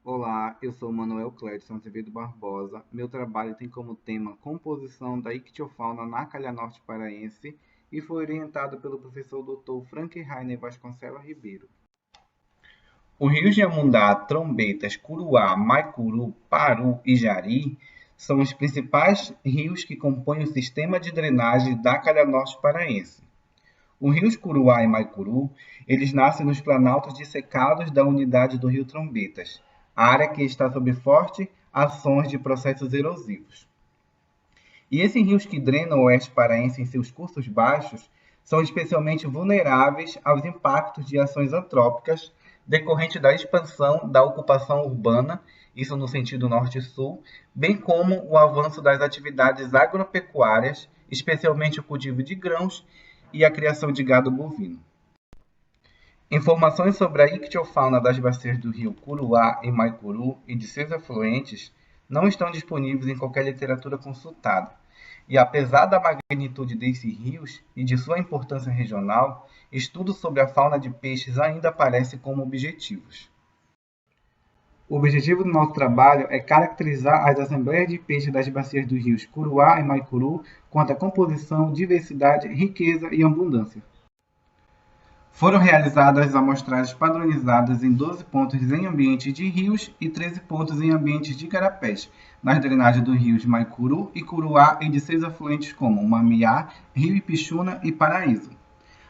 Olá, eu sou Manuel Clédson Azevedo Barbosa. Meu trabalho tem como tema composição da ictiofauna na calha norte paraense e foi orientado pelo professor Dr. Frank Rainer Vasconcelos Ribeiro. Os rios Jamundá, Trombetas, Curuá, Maicuru, Paru e Jari são os principais rios que compõem o sistema de drenagem da calha norte paraense. Os rios Curuá e Maicuru, eles nascem nos planaltos dissecados da unidade do rio Trombetas, área que está sob fortes ações de processos erosivos. E esses rios que drenam o oeste paraense em seus cursos baixos são especialmente vulneráveis aos impactos de ações antrópicas decorrentes da expansão da ocupação urbana, isso no sentido norte-sul, bem como o avanço das atividades agropecuárias, especialmente o cultivo de grãos e a criação de gado bovino. Informações sobre a ictiofauna das bacias do rio Curuá e Maicuru e de seus afluentes não estão disponíveis em qualquer literatura consultada. E apesar da magnitude desses rios e de sua importância regional, estudos sobre a fauna de peixes ainda aparecem como objetivos. O objetivo do nosso trabalho é caracterizar as assembleias de peixes das bacias dos rios Curuá e Maicuru quanto à composição, diversidade, riqueza e abundância. Foram realizadas amostragens padronizadas em 12 pontos em ambientes de rios e 13 pontos em ambientes de igarapés, nas drenagens dos rios Maicuru e Curuá e de seus afluentes como Mamiá, Rio Ipixuna e Paraíso.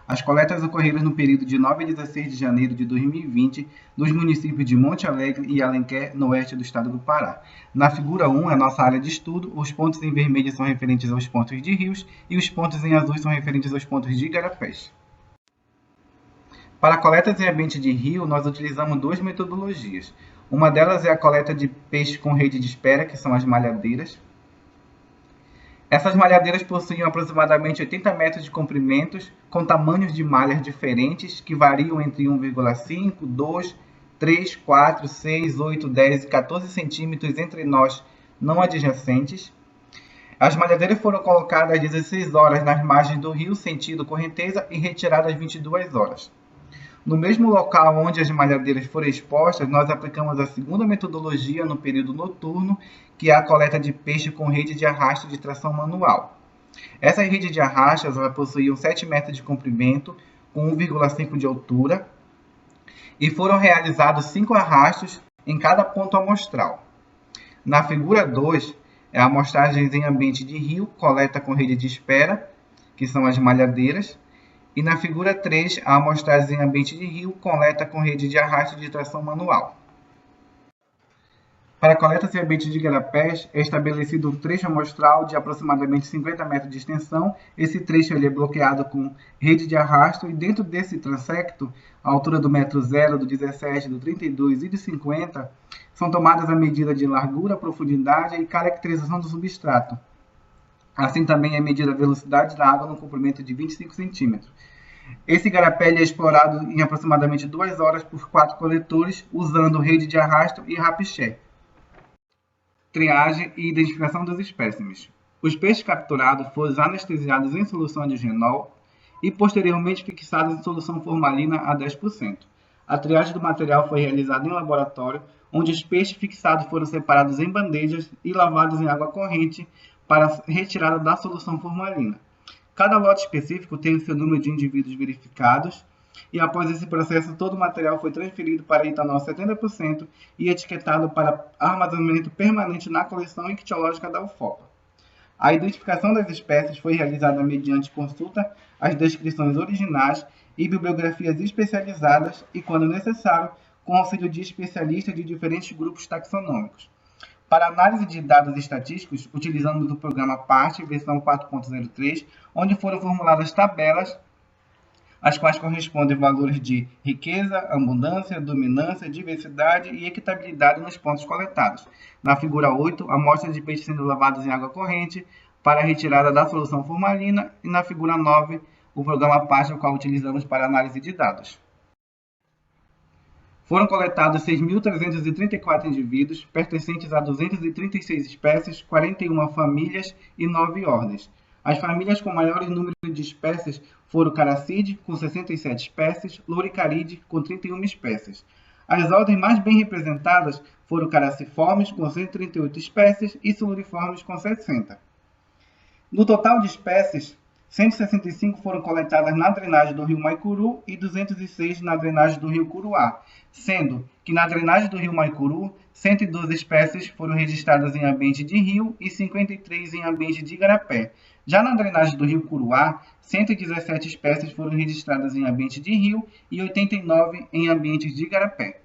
As coletas ocorreram no período de 9 a 16 de janeiro de 2020 nos municípios de Monte Alegre e Alenquer, no oeste do estado do Pará. Na figura 1 é a nossa área de estudo, os pontos em vermelho são referentes aos pontos de rios e os pontos em azul são referentes aos pontos de igarapés. Para coletas em ambiente de rio, nós utilizamos duas metodologias. Uma delas é a coleta de peixe com rede de espera, que são as malhadeiras. Essas malhadeiras possuem aproximadamente 80 metros de comprimento, com tamanhos de malhas diferentes, que variam entre 1,5, 2, 3, 4, 6, 8, 10 e 14 centímetros entre nós não adjacentes. As malhadeiras foram colocadas às 16 horas nas margens do rio, sentido correnteza, e retiradas às 22 horas. No mesmo local onde as malhadeiras foram expostas, nós aplicamos a segunda metodologia no período noturno, que é a coleta de peixe com rede de arrasto de tração manual. Essas redes de arrastos possuíam 7 metros de comprimento, com 1,5 de altura, e foram realizados 5 arrastos em cada ponto amostral. Na figura 2, é a amostragem em ambiente de rio, coleta com rede de espera, que são as malhadeiras, e na figura 3, a amostragem em ambiente de rio, coleta com rede de arrasto de tração manual. Para a coleta em ambiente de igarapés, é estabelecido um trecho amostral de aproximadamente 50 metros de extensão. Esse trecho é bloqueado com rede de arrasto e dentro desse transecto, a altura do metro zero, do 17, do 32 e do 50, são tomadas a medida de largura, profundidade e caracterização do substrato. Assim também é medida a velocidade da água no comprimento de 25 centímetros. Esse igarapé é explorado em aproximadamente 2 horas por 4 coletores, usando rede de arrasto e rapiché. Triagem e identificação dos espécimes. Os peixes capturados foram anestesiados em solução de genol e posteriormente fixados em solução formalina a 10%. A triagem do material foi realizada em laboratório, onde os peixes fixados foram separados em bandejas e lavados em água corrente para retirada da solução formalina. Cada lote específico tem o seu número de indivíduos verificados e após esse processo todo o material foi transferido para etanol 70% e etiquetado para armazenamento permanente na coleção ictiológica da UFOPA. A identificação das espécies foi realizada mediante consulta às descrições originais e bibliografias especializadas e, quando necessário, com auxílio de especialistas de diferentes grupos taxonômicos. Para análise de dados estatísticos, utilizamos o programa PART, versão 4.03, onde foram formuladas tabelas, as quais correspondem valores de riqueza, abundância, dominância, diversidade e equitabilidade nos pontos coletados. Na figura 8, amostras de peixes sendo lavados em água corrente para a retirada da solução formalina, e na figura 9, o programa PART, o qual utilizamos para análise de dados. Foram coletados 6.334 indivíduos, pertencentes a 236 espécies, 41 famílias e 9 ordens. As famílias com maior número de espécies foram Caracide, com 67 espécies, Loricarid, com 31 espécies. As ordens mais bem representadas foram Caraciformes, com 138 espécies, e Siluriformes, com 60. No total de espécies, 165 foram coletadas na drenagem do rio Maicuru e 206 na drenagem do rio Curuá, sendo que na drenagem do rio Maicuru, 112 espécies foram registradas em ambiente de rio e 53 em ambiente de igarapé. Já na drenagem do rio Curuá, 117 espécies foram registradas em ambiente de rio e 89 em ambientes de igarapé.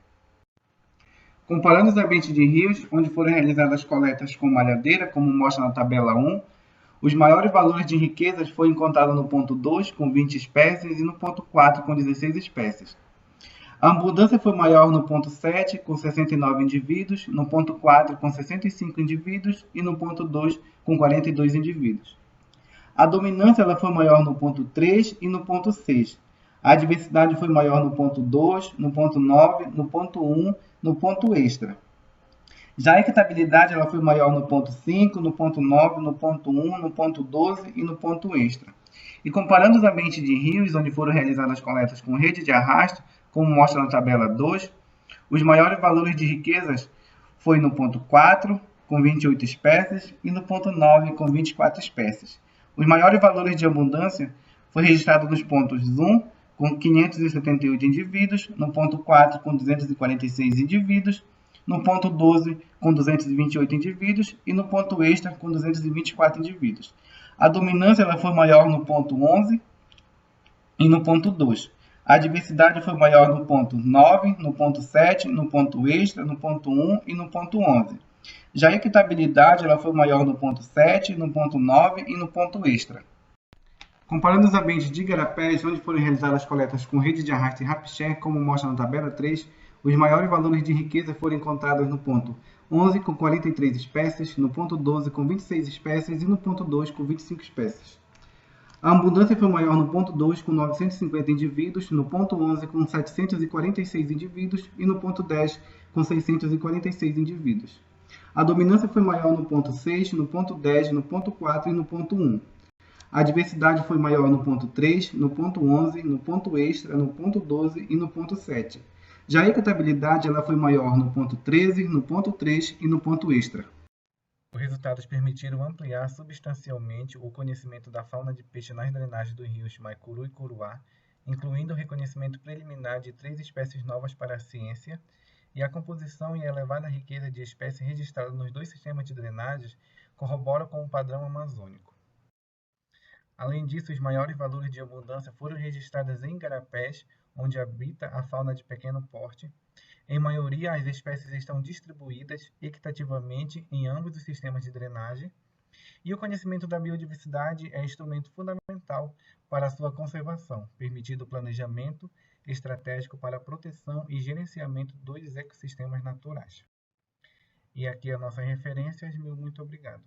Comparando os ambientes de rios, onde foram realizadas coletas com malhadeira, como mostra na tabela 1, os maiores valores de riquezas foram encontrados no ponto 2, com 20 espécies, e no ponto 4, com 16 espécies. A abundância foi maior no ponto 7, com 69 indivíduos, no ponto 4, com 65 indivíduos, e no ponto 2, com 42 indivíduos. A dominância ela foi maior no ponto 3 e no ponto 6. A diversidade foi maior no ponto 2, no ponto 9, no ponto 1, no ponto extra. Já a equitabilidade ela foi maior no ponto 5, no ponto 9, no ponto 1, no ponto 12 e no ponto extra. E comparando os ambientes de rios, onde foram realizadas coletas com rede de arrasto, como mostra na tabela 2, os maiores valores de riquezas foi no ponto 4, com 28 espécies, e no ponto 9, com 24 espécies. Os maiores valores de abundância foi registrado nos pontos 1, com 578 indivíduos, no ponto 4, com 246 indivíduos, no ponto 12, com 228 indivíduos, e no ponto extra, com 224 indivíduos. A dominância ela foi maior no ponto 11 e no ponto 2. A diversidade foi maior no ponto 9, no ponto 7, no ponto extra, no ponto 1 e no ponto 11. Já a equitabilidade ela foi maior no ponto 7, no ponto 9 e no ponto extra. Comparando os ambientes de igarapés, onde foram realizadas coletas com rede de arrasto e rapché, como mostra na tabela 3, os maiores valores de riqueza foram encontrados no ponto 11, com 43 espécies, no ponto 12, com 26 espécies e no ponto 2, com 25 espécies. A abundância foi maior no ponto 2, com 950 indivíduos, no ponto 11, com 746 indivíduos e no ponto 10, com 646 indivíduos. A dominância foi maior no ponto 6, no ponto 10, no ponto 4 e no ponto 1. A diversidade foi maior no ponto 3, no ponto 11, no ponto extra, no ponto 12 e no ponto 7. Já a equitabilidade ela foi maior no ponto 13, no ponto 3 e no ponto extra. Os resultados permitiram ampliar substancialmente o conhecimento da fauna de peixe nas drenagens dos rios Maicuru e Curuá, incluindo o reconhecimento preliminar de 3 espécies novas para a ciência e a composição e a elevada riqueza de espécies registradas nos 2 sistemas de drenagens corroboram com o padrão amazônico. Além disso, os maiores valores de abundância foram registrados em igarapés, onde habita a fauna de pequeno porte. Em maioria, as espécies estão distribuídas equitativamente em ambos os sistemas de drenagem, e o conhecimento da biodiversidade é instrumento fundamental para a sua conservação, permitindo o planejamento estratégico para a proteção e gerenciamento dos ecossistemas naturais. E aqui a nossa referência, muito obrigado.